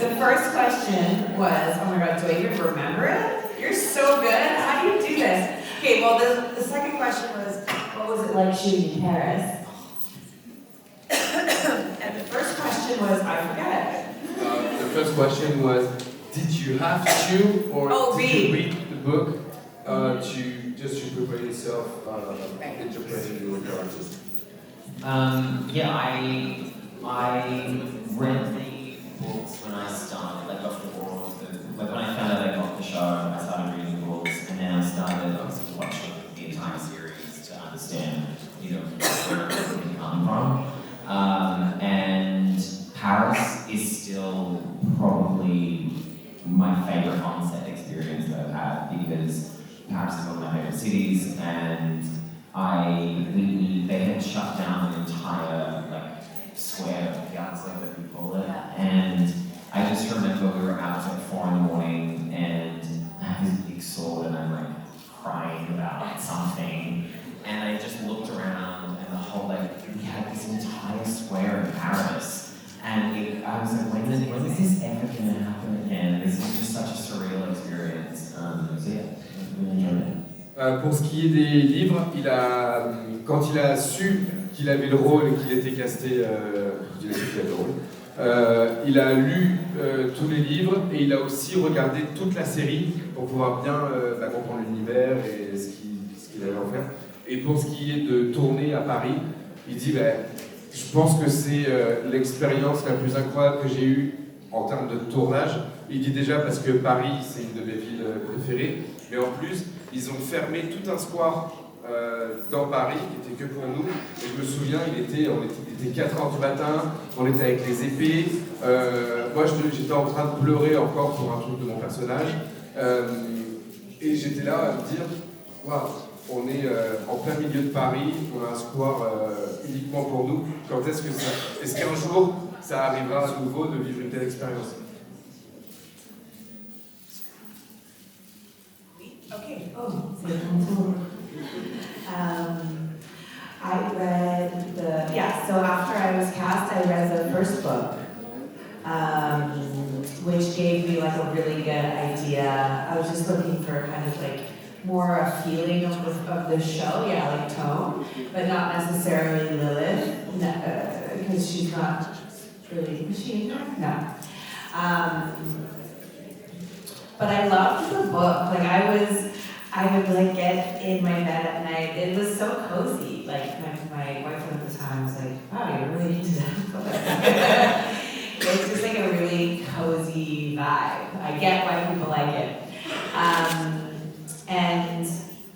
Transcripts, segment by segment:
The first question was, oh my God, do I even remember it? You're so good. How do you do this? Okay, well, the second question was, what was it like shooting in Paris? And the first question was, I forget. The first question was, did you have to, or did you read the book to prepare yourself interpreting your characters? Yeah, I read the books when I started, like before, like when I found out I got the show, I started reading the books, and then I started obviously to watch the entire series to understand, where it come from. And Paris is still probably my favorite on-set experience that I've had, because Paris is one of my favorite cities, and they had shut down an entire square, piazza, that we call it, and I just remember we were out at 4 a.m. and I have this big sword and I'm crying about something, and I just looked around and the whole we had this entire square in Paris, and I was like, when is this ever going to happen again? This is just such a surreal experience. So yeah, I really enjoyed it. Pour ce qui est des livres, quand il a su qu'il avait le rôle et qu'il était casté, il a lu tous les livres et il a aussi regardé toute la série pour pouvoir bien comprendre l'univers et ce qu'il allait en faire. Et pour ce qui est de tourner à Paris, il dit je pense que c'est l'expérience la plus incroyable que j'ai eue en termes de tournage. Il dit déjà parce que Paris c'est une de mes villes préférées, mais en plus ils ont fermé tout un square dans Paris qui était que pour nous. Et je me souviens, il était 4h du matin, on était avec les épées. Moi j'étais en train de pleurer encore pour un truc de mon personnage. Et j'étais là à me dire, waouh, on est en plein milieu de Paris, on a un square uniquement pour nous. Quand est-ce qu'un jour ça arrivera à nouveau de vivre une telle expérience? Okay. I read so after I was cast, I read the first book, which gave me a really good idea. I was just looking for kind of more a feeling of the show, tone, but not necessarily Lilith, because she's not really, is she in there? No. But I loved the book. I would get in my bed at night. It was so cozy. My boyfriend at the time was like, wow, you're really into that. It's just a really cozy vibe. I get why people like it. And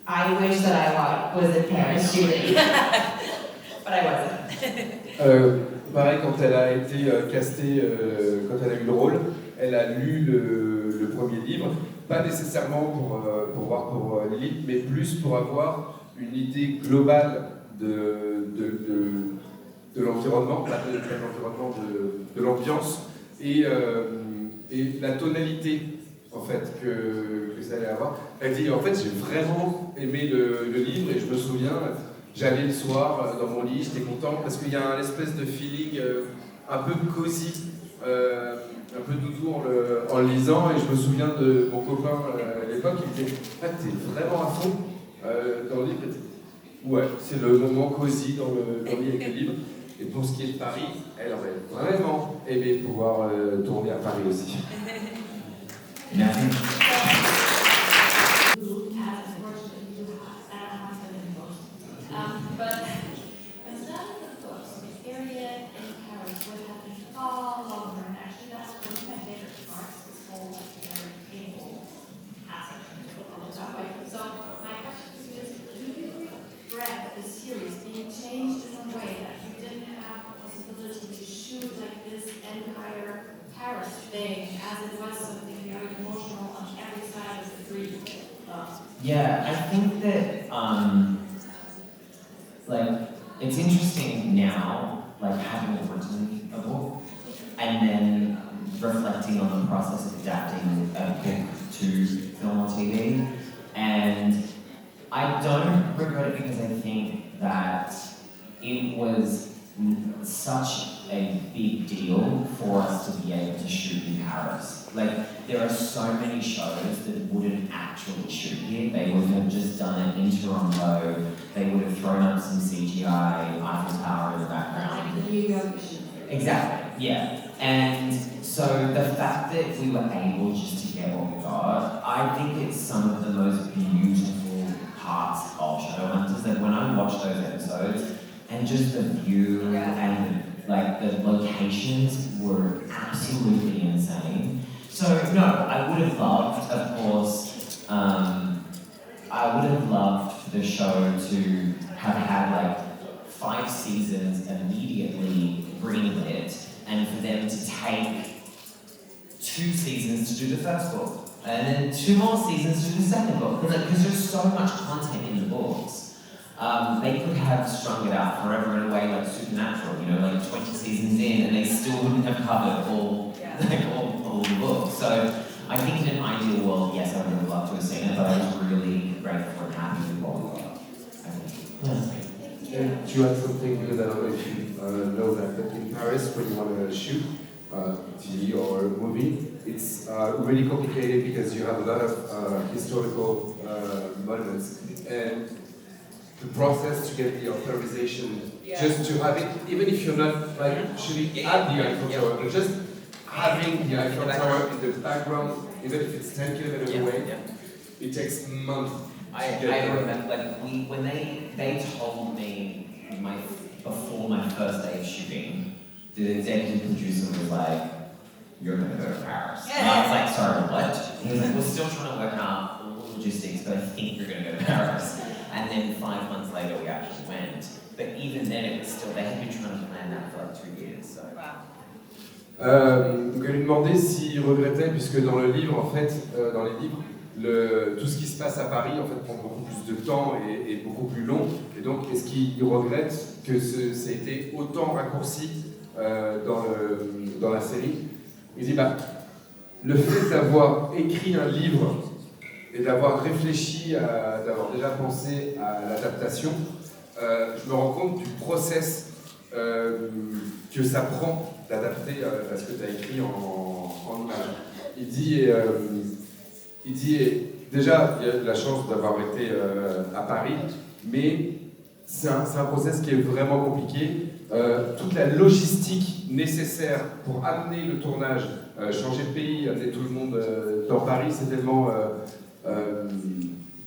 I wish that I was in Paris shooting, but I wasn't. Pareil, quand elle a été castée, quand elle a eu le rôle, elle a lu le premier livre, pas nécessairement pour voir pour Lilith, mais plus pour avoir une idée globale de l'environnement, de l'ambiance et la tonalité en fait que ça allait avoir. Elle dit en fait j'ai vraiment aimé le livre et je me souviens, j'allais le soir dans mon lit, j'étais content parce qu'il y a un espèce de feeling un peu cosy, un peu doudou en le lisant, et je me souviens de mon copain à l'époque, il me disait « Ah, t'es vraiment à fond dans le livre ?» Ouais, c'est le moment cosy dans le lit avec le livre. Et pour ce qui est de Paris, elle aurait vraiment aimé pouvoir tourner à Paris aussi. Merci. Yeah, I think that it's interesting now, having written a book and then reflecting on the process of adapting a book to film or TV. And I don't regret it because I think that it was such a big deal for us to be able to shoot in Paris. Like, there are so many shows that wouldn't actually shoot here. They would have just done it in Toronto. They would have thrown up some CGI, Eiffel Tower in the background. Like the New York issue. Exactly, yeah. And so the fact that we were able just to get what we got, I think it's some of the most beautiful parts of Shadowhunters. That when I watch those episodes, and just the view and the locations were absolutely insane. So no, I would have loved, of course, I would have loved the show to have had like 5 seasons immediately greenlit, and for them to take 2 seasons to do the first book, and then 2 more seasons to do the second book, because there's so much content in the books. They could have strung it out forever in a way like Supernatural, you know, like 20 seasons in, and they still wouldn't have covered all the books. So I think in an ideal world, yes, I would have loved to have seen it, but I was really grateful and happy with what we got. And to add something, because I don't know if you know that, but in Paris, when you want to shoot TV or a movie, it's really complicated because you have a lot of historical monuments. And the process to get the authorization, just to have it, even if you're not like shooting at the Eiffel Tower, but just having the Eiffel Tower in the background, even if it's 10 kilometers away, it takes months. I remember, like, when they told me before my first day of shooting, the executive producer was like, "You're gonna go to Paris." And I was like, "Sorry, what?" He was like, "We're still trying to work out all the logistics, but I think you're gonna go to Paris." And then 5 months later, we actually went. But even then, it was still, they had been trying to plan that for like 2 years. So. Donc elle lui demandait s'il regrettait, puisque dans le livre, en fait, dans les livres, tout ce qui se passe à Paris en fait prend beaucoup plus de temps et beaucoup plus long. Et donc, est-ce qu'il regrette que ça ait été autant raccourci dans la série? Il dit le fait d'avoir écrit un livre et d'avoir réfléchi, d'avoir déjà pensé à l'adaptation, je me rends compte du process que ça prend d'adapter ce que tu as écrit en images. Il dit déjà, il y a la chance d'avoir été à Paris, mais c'est un process qui est vraiment compliqué. Toute la logistique nécessaire pour amener le tournage, changer de pays, amener tout le monde dans Paris, c'est tellement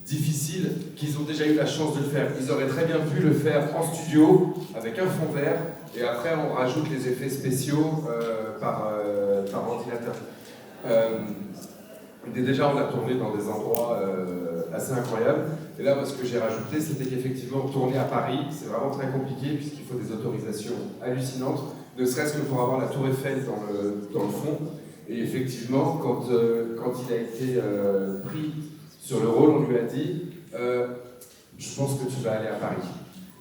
difficile qu'ils ont déjà eu la chance de le faire. Ils auraient très bien pu le faire en studio, avec un fond vert, et après on rajoute les effets spéciaux par ordinateur. Déjà, on a tourné dans des endroits assez incroyables. Et là, ce que j'ai rajouté, c'était qu'effectivement, tourner à Paris, c'est vraiment très compliqué puisqu'il faut des autorisations hallucinantes, ne serait-ce que pour avoir la Tour Eiffel dans le fond. Et effectivement, quand il a été pris sur le rôle, on lui a dit je pense que tu vas aller à Paris.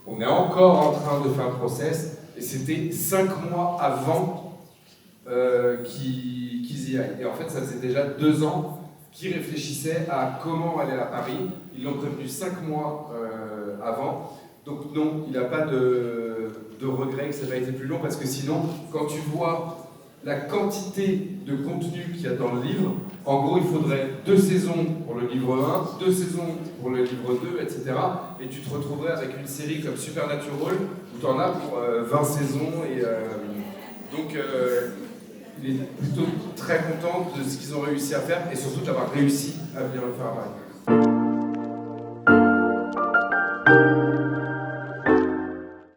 On est encore en train de faire le process, et c'était 5 mois avant qu'ils y aillent. Et en fait, ça faisait déjà 2 ans qu'ils réfléchissaient à comment aller à Paris. Ils l'ont prévenu 5 mois avant. Donc non, il n'a pas de regret que ça n'a pas été plus long, parce que sinon, quand tu vois la quantité de contenu qu'il y a dans le livre, en gros, il faudrait 2 saisons pour le livre 1, 2 saisons pour le livre 2, etc. Et tu te retrouverais avec une série comme Supernatural, où tu en as pour 20 saisons. Et donc, il est plutôt très content de ce qu'ils ont réussi à faire, et surtout d'avoir réussi à venir le faire à Paris.